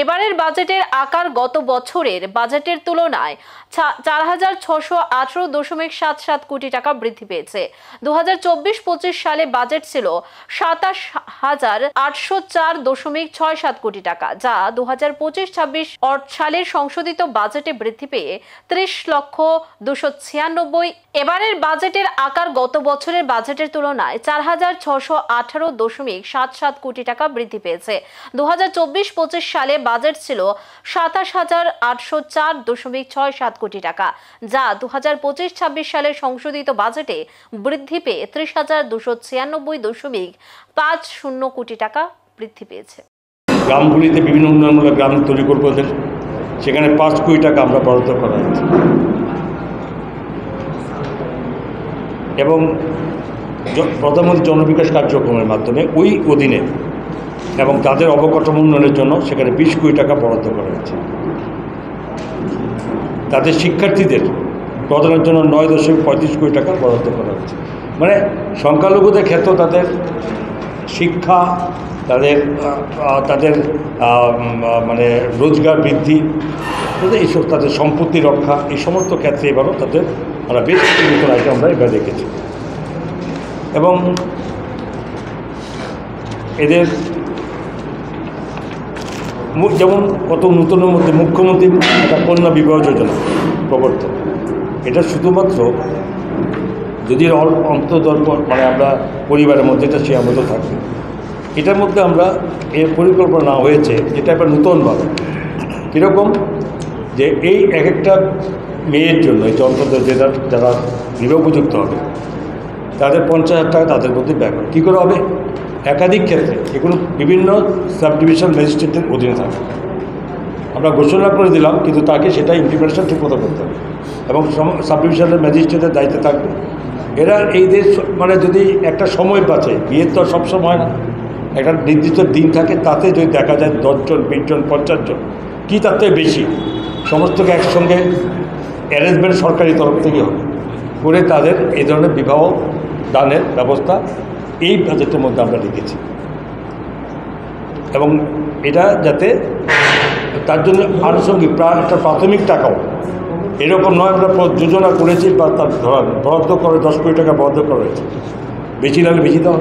এবারের বাজেটের আকার গত বছরের বাজেটের তুলনায় 4,618.77 কোটি টাকা বৃদ্ধি পেয়েছে। 2024-25 সালে বাজেট ছিল 27,804.67 কোটি টাকা, যা 2025-26 সালের সংশোধিত বাজেটে বৃদ্ধি পেয়ে 30,296,। এবারের বাজেটের আকার গত বছরের বাজেটের তুলনায় 4,618.77 কোটি টাকা বৃদ্ধি পেয়েছে। 2024-25 সালে বাজেট ছিল 27,804.67 কোটি টাকা, যা 2025-26 সালের সংশোধিত বাজেটে বৃদ্ধি পেয়ে 30,296.50 কোটি টাকা বৃদ্ধি পেয়েছে। গ্রামগুলিতে বিভিন্ন উন্নয়নমূলক গ্রাম তৈরি করবো, সেখানে 5 কোটি টাকা আমরা বরাদ্দ করা হয়েছে এবং প্রধানমন্ত্রী জনবিকাশ কার্যক্রমের মাধ্যমে ওই অধীনে এবং তাদের অবকাঠামো উন্নয়নের জন্য সেখানে 20 কোটি টাকা বরাদ্দ করা হয়েছে। তাদের শিক্ষার্থীদের প্রদানের জন্য 9.35 কোটি টাকা বরাদ্দ করা হয়েছে। মানে সংখ্যালঘুদের ক্ষেত্রে তাদের শিক্ষা, তাদের মানে রোজগার বৃদ্ধি, এইসব তাদের সম্পত্তি রক্ষা, এই সমস্ত ক্ষেত্রে এবারও তাদের আমরা বেশ কিছু নতুন আইটেম আমরা এবার দেখেছি এবং এদের যেমন কত নতুনের মধ্যে মুখ্যমন্ত্রী একটা কন্যা বিবাহ যোজনা প্রবর্তন, এটা শুধুমাত্র যদি অন্তদর্প মানে আমরা পরিবারের মধ্যে এটা সীমাবদ্ধ থাকবে, এটার মধ্যে আমরা এর পরিকল্পনা না হয়েছে যেটা এবার নতুনভাবে কীরকম যে এই এক একটা মেয়ের জন্য এই অন্তত যারা বিবাহ উপযুক্ত হবে তাদের 50,000 টাকা তাদের মধ্যে ব্যয় করে কী করে হবে, একাধিক ক্ষেত্রে এগুলো বিভিন্ন সাব ডিভিশন ম্যাজিস্ট্রেটের অধীনে থাকবে। আমরা ঘোষণা করে দিলাম, কিন্তু তাকে সেটা ইমপ্লিমেন্টেশন ঠিকমতো করতে হবে এবং সাব ডিভিশনের ম্যাজিস্ট্রেটের দায়িত্বে থাকবে। এরা এই দেশ মানে যদি একটা সময় বাঁচে, বিয়ের তো সবসময় হয় না, একটা নির্দিষ্ট দিন থাকে, তাতে যদি দেখা যায় 10 জন 20 জন 50 জন কি তার থেকে বেশি সমস্তকে একসঙ্গে অ্যারেঞ্জমেন্ট সরকারি তরফ থেকে হবে করে তাদের এই ধরনের বিবাহ দানের ব্যবস্থা এই বাজেটের মধ্যে আমরা রেখেছি এবং এটা যাতে তার জন্য আনুষঙ্গিক একটা প্রাথমিক টাকাও এরকম নয় আমরা যোজনা করেছি বা তার বরাদ্দ করে 10 কোটি টাকা বরাদ্দ করা হয়েছে, বেশি লাগলে বেশি দেওয়া।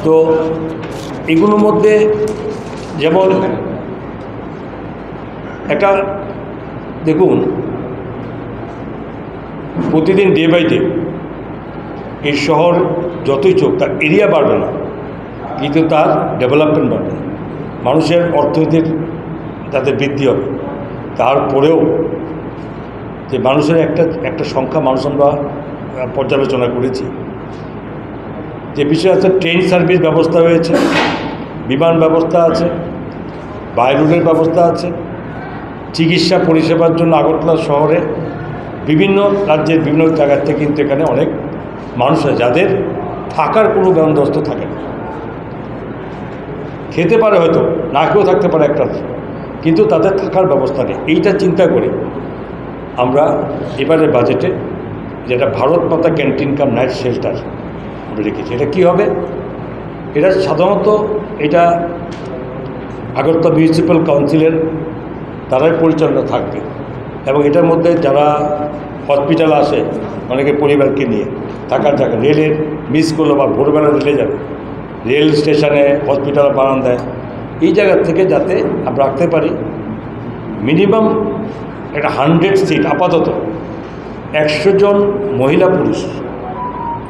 তো এগুলোর মধ্যে যেমন একটা দেখুন, প্রতিদিন ডে বাই ডে এই শহর যতই চোখ তার এরিয়া বাড়বে না, কিন্তু তার ডেভেলপমেন্ট বাড়বে, মানুষের অর্থনীতির যাতে বৃদ্ধি হবে। তারপরেও যে মানুষের একটা সংখ্যা মানুষ আমরা পর্যালোচনা করেছি, যে বিষয় আছে ট্রেন সার্ভিস ব্যবস্থা হয়েছে, বিমান ব্যবস্থা আছে, বাই রোডের ব্যবস্থা আছে, চিকিৎসা পরিষেবার জন্য আগরতলা শহরে বিভিন্ন রাজ্যের বিভিন্ন জায়গার থেকে কিন্তু এখানে অনেক মানুষ আছে যাদের থাকার কোনো বন্দোবস্ত থাকে না, খেতে পারে হয়তো না খেয়েও থাকতে পারে একটা, কিন্তু তাদের থাকার ব্যবস্থা নেই। এইটা চিন্তা করে আমরা এবারের বাজেটে যেটা ভারত মাতা ক্যান্টিন কাম নাইট শেল্টার আমরা রেখেছি। এটা কী হবে, এটা সাধারণত এটা আগরতলা মিউনিসিপ্যাল কাউন্সিলের তারাই পরিচালনা থাকবে এবং এটার মধ্যে যারা হসপিটাল আসে অনেকে পরিবারকে নিয়ে থাকার জায়গা, রেলের মিস করলো বা ভোরবেলা রেলে যাবে, রেল স্টেশনে হসপিটাল বারান্দায় এই জায়গার থেকে যাতে আমরা রাখতে পারি মিনিমাম একটা 100 সিট, আপাতত 100 জন মহিলা পুরুষ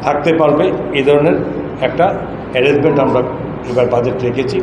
থাকতে পারবে, এই ধরনের একটা অ্যারেঞ্জমেন্ট আমরা এবার বাজেট রেখেছি।